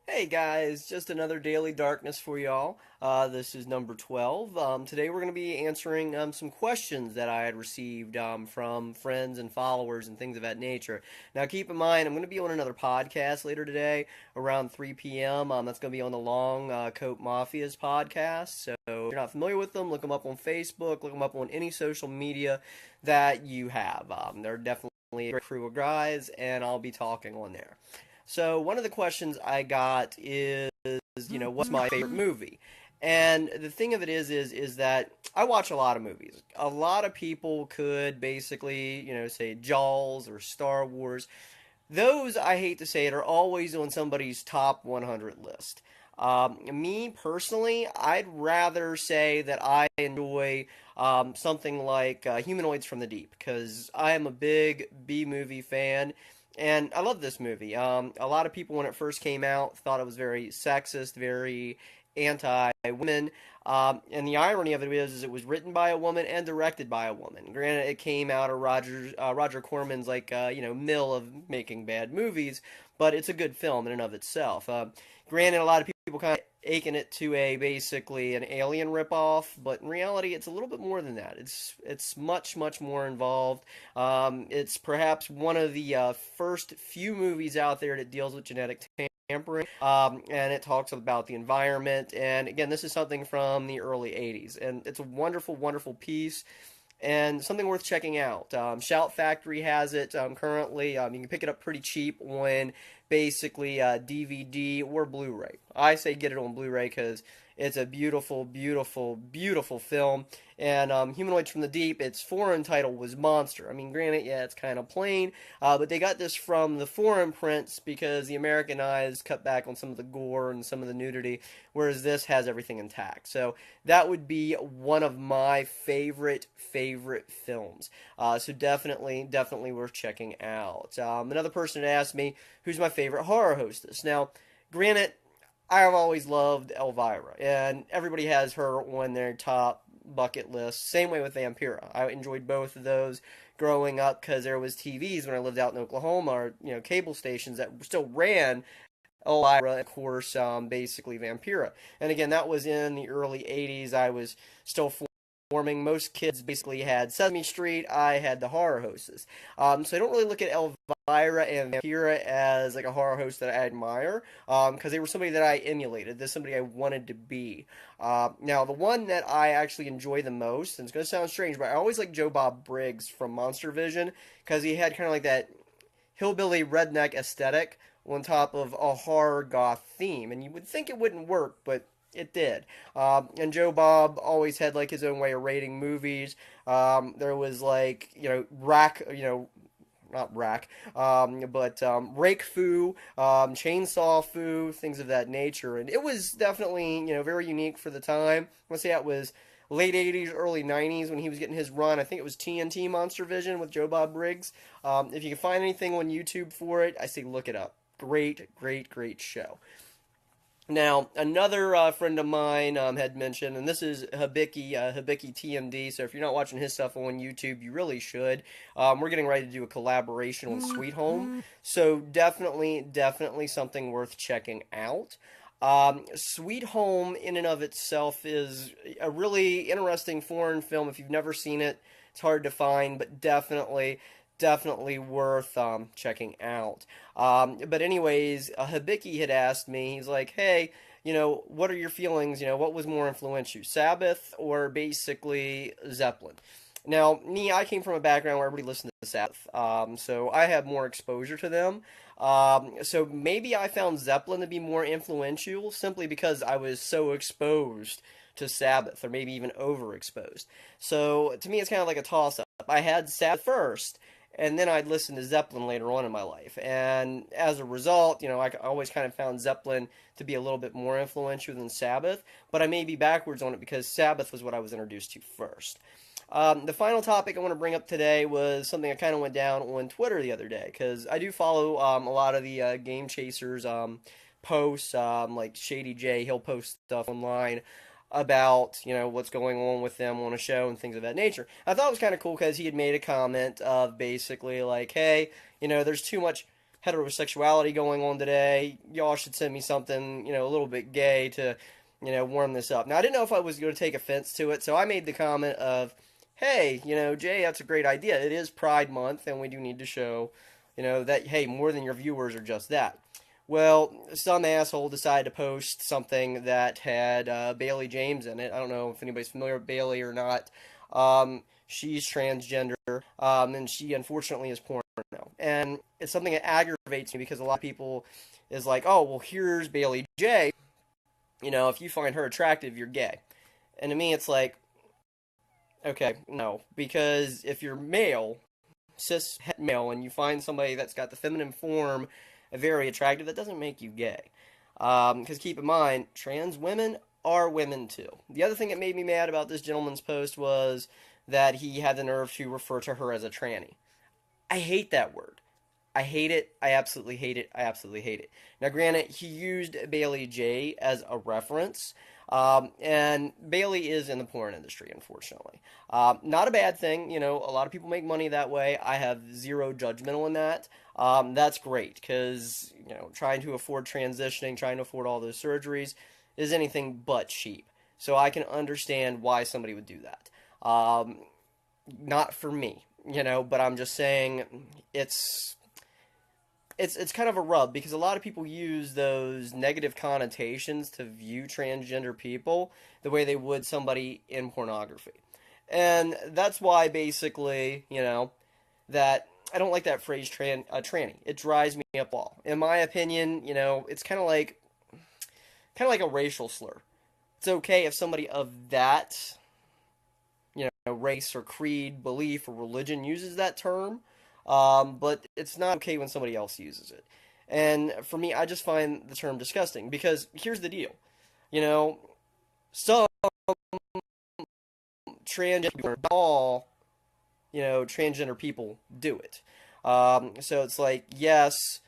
Hey guys, just another Daily Darkness for y'all. This is number 12. Today we're going to be answering some questions that I had received from friends and followers and things of that nature. Now keep in mind, I'm going to be on another podcast later today around 3 p.m. That's going to be on the Long Coat Mafia's podcast. So if you're not familiar with them, look them up on Facebook, look them up on any social media that you have. They're definitely a great crew of guys, and I'll be talking on there. So one of the questions I got is, what's my favorite movie? And the thing of it is that I watch a lot of movies. A lot of people could basically, say Jaws or Star Wars. Those, I hate to say it, are always on somebody's top 100 list. Me personally, I'd rather say that I enjoy something like Humanoids from the Deep because I am a big B movie fan. And I love this movie. A lot of people, when it first came out, thought it was very sexist, very anti-women. And the irony of it is it was written by a woman and directed by a woman. Granted, it came out of Roger Corman's mill of making bad movies, but it's a good film in and of itself. Granted, a lot of people kind of akin it to a basically an Alien ripoff, but in reality, it's a little bit more than that. It's much more involved. It's perhaps one of the first few movies out there that deals with genetic tampering, and it talks about the environment. And again, this is something from the early '80s, and it's a wonderful piece and something worth checking out. Shout Factory has it currently. You can pick it up pretty cheap when basically DVD or Blu-ray. I say get it on Blu-ray because it's a beautiful film. And Humanoids from the Deep, its foreign title was Monster. I mean, granted, yeah, it's kind of plain, but they got this from the foreign prints because the Americanized cut back on some of the gore and some of the nudity, whereas this has everything intact. So that would be one of my favorite films. So definitely worth checking out. Another person had asked me who's my favorite horror hostess. Now, granted, I've always loved Elvira, and everybody has her on their top bucket list. Same way with Vampira. I enjoyed both of those growing up because there was TVs when I lived out in Oklahoma, or cable stations that still ran Elvira, of course, basically Vampira. And again, that was in the early '80s. I was still forming. Most kids basically had Sesame Street. I had the horror hostess. So I don't really look at Elvira and Vampira as like a horror host that I admire, because they were somebody that I emulated. They're somebody I wanted to be. Now, the one that I actually enjoy the most, and it's going to sound strange, but I always like Joe Bob Briggs from Monster Vision because he had kind of like that hillbilly redneck aesthetic on top of a horror goth theme. And you would think it wouldn't work, but it did. And Joe Bob always had like his own way of rating movies. There was like, not rack, but rake foo, chainsaw foo, things of that nature. And it was definitely, very unique for the time. Let's say it was late '80s, early '90s when he was getting his run. I think it was TNT Monster Vision with Joe Bob Briggs. If you can find anything on YouTube for it, I say look it up. Great show. Now, another friend of mine had mentioned, and this is Hibiki TMD, so if you're not watching his stuff on YouTube, you really should. We're getting ready to do a collaboration on Sweet Home, so definitely something worth checking out. Sweet Home, in and of itself, is a really interesting foreign film. If you've never seen it, it's hard to find, but definitely worth checking out. But anyways, Hibiki had asked me, he's like, hey, what are your feelings? What was more influential, Sabbath or basically Zeppelin? Now, me, I came from a background where everybody listened to Sabbath, so I had more exposure to them. So maybe I found Zeppelin to be more influential simply because I was so exposed to Sabbath, or maybe even overexposed. So to me, it's kind of like a toss-up. I had Sabbath first, and then I'd listen to Zeppelin later on in my life. And as a result, I always kind of found Zeppelin to be a little bit more influential than Sabbath, but I may be backwards on it because Sabbath was what I was introduced to first. The final topic I want to bring up today was something I kind of went down on Twitter the other day, because I do follow a lot of the Game Chasers posts, like Shady J, he'll post stuff online about, what's going on with them on a show and things of that nature. I thought it was kind of cool because he had made a comment of basically like, hey, there's too much heterosexuality going on today. Y'all should send me something, a little bit gay to, warm this up. Now, I didn't know if I was going to take offense to it, so I made the comment of, hey, Jay, that's a great idea. It is Pride Month, and we do need to show, that, hey, more than your viewers are just that. Well, some asshole decided to post something that had Bailey James in it. I don't know if anybody's familiar with Bailey or not. She's transgender, and she unfortunately is porno. And it's something that aggravates me because a lot of people is like, oh, well, here's Bailey J. If you find her attractive, you're gay. And to me, it's like, okay, no. Because if you're male, cis male, and you find somebody that's got the feminine form very attractive, that doesn't make you gay. Because keep in mind, trans women are women too. The other thing that made me mad about this gentleman's post was that he had the nerve to refer to her as a tranny. I hate that word. I hate it. I absolutely hate it. I absolutely hate it. Now, granted, he used Bailey J as a reference, and Bailey is in the porn industry, unfortunately. Not a bad thing. A lot of people make money that way. I have zero judgment on that. That's great because, trying to afford transitioning, trying to afford all those surgeries is anything but cheap. So I can understand why somebody would do that. Not for me, but I'm just saying it's kind of a rub because a lot of people use those negative connotations to view transgender people the way they would somebody in pornography. And that's why basically, that I don't like that phrase tranny. It drives me up all. In my opinion, it's kind of like a racial slur. It's okay if somebody of that, race or creed, belief, or religion uses that term. But it's not okay when somebody else uses it. And for me, I just find the term disgusting because here's the deal. Some transgender, all, transgender people do it. So it's like, yes,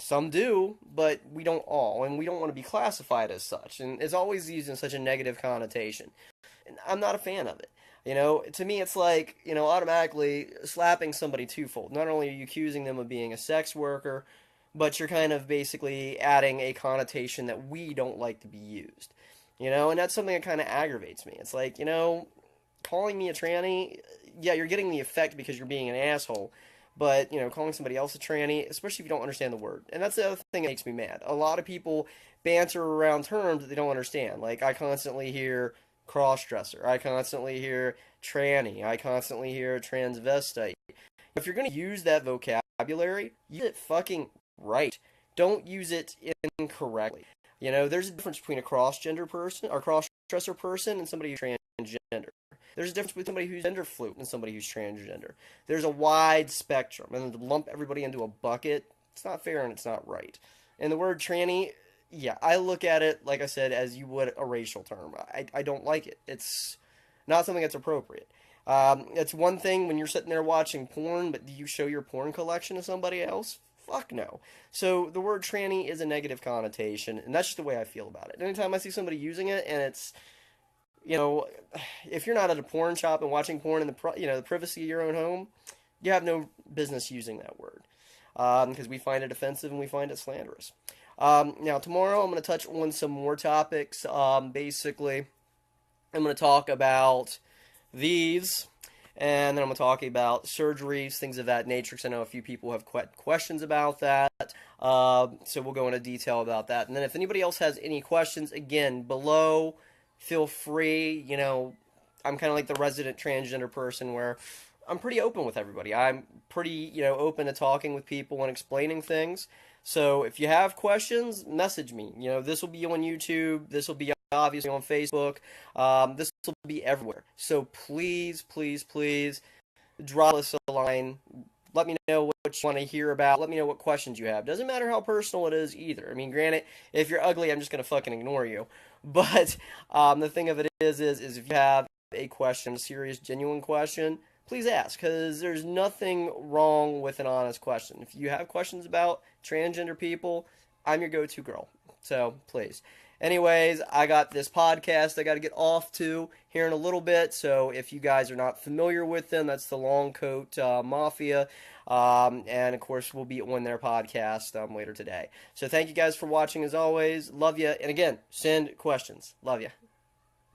some do, but we don't all, and we don't want to be classified as such. And it's always used in such a negative connotation. And I'm not a fan of it. To me, it's like, automatically slapping somebody twofold. Not only are you accusing them of being a sex worker, but you're kind of basically adding a connotation that we don't like to be used. And that's something that kind of aggravates me. It's like, calling me a tranny, yeah, you're getting the effect because you're being an asshole. But, calling somebody else a tranny, especially if you don't understand the word. And that's the other thing that makes me mad. A lot of people banter around terms that they don't understand. Like, I constantly hear cross-dresser. I constantly hear tranny. I constantly hear transvestite. If you're going to use that vocabulary, use it fucking right. Don't use it incorrectly. There's a difference between a cross-gender person, or cross-dresser person, and somebody who's transgender. There's a difference between somebody who's gender fluid and somebody who's transgender. There's a wide spectrum, and to lump everybody into a bucket, it's not fair and it's not right. And the word tranny, yeah, I look at it, like I said, as you would a racial term. I don't like it. It's not something that's appropriate. It's one thing when you're sitting there watching porn, but do you show your porn collection to somebody else? Fuck no. So the word tranny is a negative connotation, and that's just the way I feel about it. Anytime I see somebody using it, and it's, if you're not at a porn shop and watching porn in the privacy of your own home, you have no business using that word. Because we find it offensive and we find it slanderous. Now, tomorrow I'm going to touch on some more topics. Basically, I'm going to talk about these, and then I'm going to talk about surgeries, things of that nature, because I know a few people have questions about that. So we'll go into detail about that. And then if anybody else has any questions, again, below, feel free. I'm kind of like the resident transgender person where I'm pretty open with everybody. I'm pretty, open to talking with people and explaining things. So if you have questions, message me. This will be on YouTube. This will be obviously on Facebook. This will be everywhere. So please, please, please drop us a line. Let me know what you want to hear about. Let me know what questions you have. Doesn't matter how personal it is either. I mean, granted, if you're ugly, I'm just going to fucking ignore you. But the thing of it is if you have a question, a serious, genuine question, please ask, because there's nothing wrong with an honest question. If you have questions about transgender people, I'm your go-to girl. So, please. Anyways, I got this podcast I got to get off to here in a little bit. So if you guys are not familiar with them, that's the Long Coat Mafia. And of course, we'll be on their podcast later today. So thank you guys for watching as always. Love you. And again, send questions. Love you.